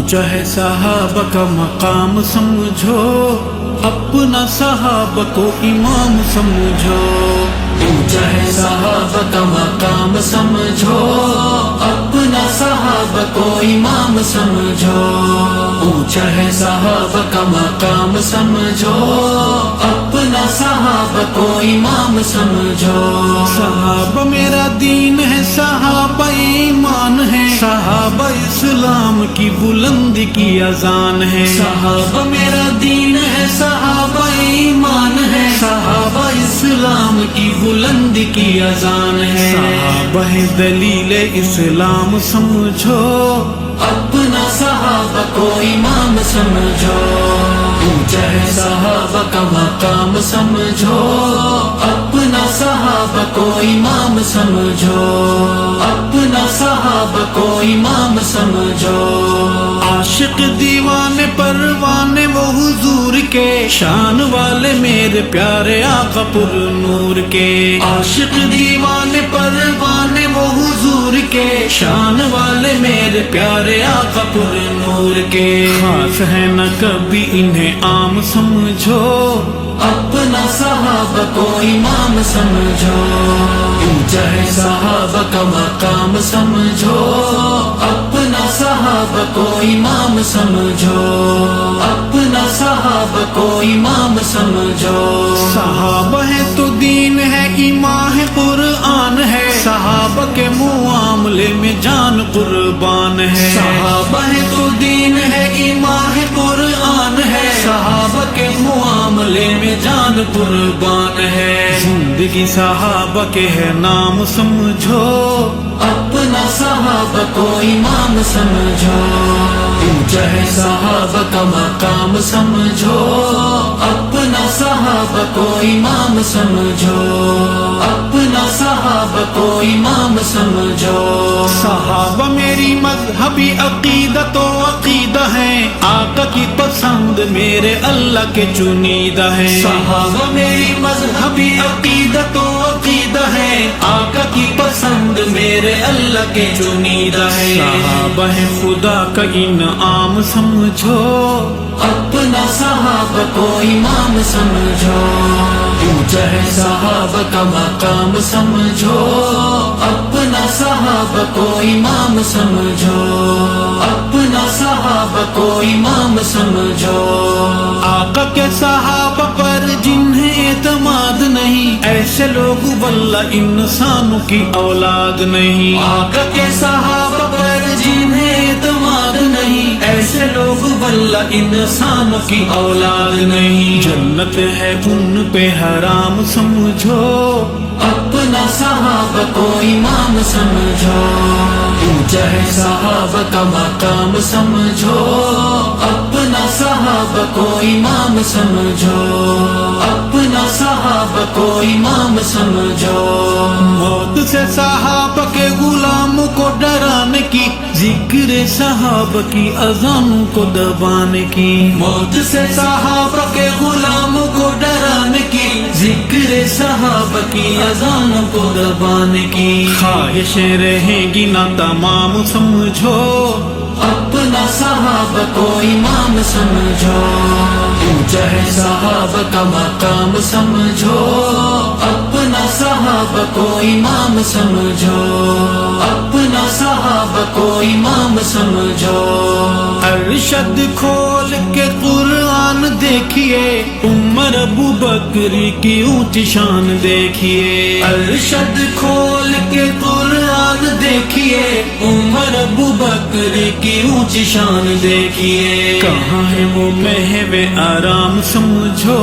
اونچا ہے صحابہ کا مقام سمجھو، اپنا صحابہ کو امام سمجھو۔ اونچا ہے صحابہ کا مقام سمجھو، اپنا صحابہ کو امام سمجھو۔ اونچا ہے صحابہ کا مقام سمجھو، اپنا صحابہ کو امام سمجھو۔ صحابہ میرا دین ہے، صحابہ ایمان ہے، صحابہ اسلام کی بلندی کی اذان ہے۔ صحابہ میرا دین ہے، صحابہ ایمان ہے، صحابہ اسلام کی بلندی کی اذان ہے۔ صحابہ ہے دلیل اسلام سمجھو، اپنا صحابہ کو امام سمجھو۔ اونچا ہے صحابہ کا مقام سمجھو، اپنا صحابہ کو امام سمجھو۔ اپنا صحابہ کو امام سمجھو۔ عاشق دیوانے پروانے وہ حضور کے، شان والے میرے پیارے آقا پر نور کے۔ عاشق دیوانے پروانے وہ حضور کے، شان والے میرے پیارے آقا پر نور کے۔ خاص ہے نہ کبھی انہیں عام سمجھو، اپنا صحابہ کو امام سمجھو۔ اونچا ہے صحابہ کا مقام سمجھو، اپنا صحابہ کو امام سمجھو۔ اپنا صحابہ کو امام سمجھو۔ صحابہ ہے تو دین ہے، ایمان ہے، قرآن ہے، صحابہ کے معاملے میں جان قربان ہے۔ صحابہ ہے تو دین ہے، ایمان ہے، قرآن ہے، صحابہ کے معاملے میں جان قربان ہے۔ زندگی صحابہ کے ہے نام سمجھو، اپنا صحابہ کو امام سمجھو۔ اونچا ہے صحابہ کا مقام سمجھو، اپنا صحابہ کو امام سمجھو۔ اپنا صحابہ کو امام سمجھو۔ صحابہ میری مذہبی عقیدت و عقیدہ ہے، آقا کی پسند میرے اللہ کے چنیدہ ہے۔ صحابہ میری مذہبی عقیدت و عقیدہ ہے، آقا کی پسند میرے اللہ کے چنیدہ ہے۔ صحابہ ہے خدا کا انعام سمجھو، اپنا صحابہ کو امام سمجھو۔ اونچا ہے صحابہ کا مقام سمجھو، اپنا صحابہ کو امام سمجھو۔ اپنا صحابہ کو امام سمجھو۔ آقا کے صحابہ پر جنہیں اعتماد نہیں، ایسے لوگ واللہ انسانوں کی اولاد نہیں۔ آقا کے صحابہ پر جنہیں اعتماد نہیں، ایسے لوگ واللہ انسانوں کی اولاد نہیں۔ جنت ہے ان پہ حرام سمجھو، اپنا صحابہ کو امام سمجھو۔ اونچا ہے صحابہ کا مقام سمجھو، اپنا صحابہ کو امام سمجھو۔ اپنا صحابہ کو امام سمجھو۔ موت سے صحابہ کے غلاموں کو ڈرانے کی، ذکر صحابہ کی اذانوں کو دبانے کی۔ موت سے صحابہ کے غلاموں کو ڈرانے کی، ذکر صحابہ کی اذانوں کو دبانے کی۔ خواہشیں رہیں گی نہ تمام سمجھو، اپنا صحابہ کو امام سمجھو۔ اونچا ہے صحابہ کا مقام سمجھو، اپنا صحابہ کو امام سمجھو۔ اپنا صحابہ کو امام سمجھو۔ ارشد کھول کے قرآن دیکھیے، عمر ابو بکر کی اونچی شان دیکھیے۔ ارشد کھول کے قرآن دیکھیے، عمر ابو بکر کی اونچی شان دیکھیے۔ کہاں ہے وہ محو آرام سمجھو،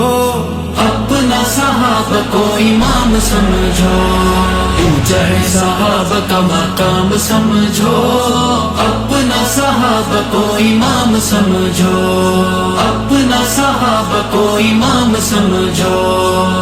اپنا صحابہ کو امام سمجھو۔ اونچا ہے صحابہ کا مقام سمجھو، اپنا صحابہ کو امام سمجھو۔ اپنا صحابہ کو امام سمجھو۔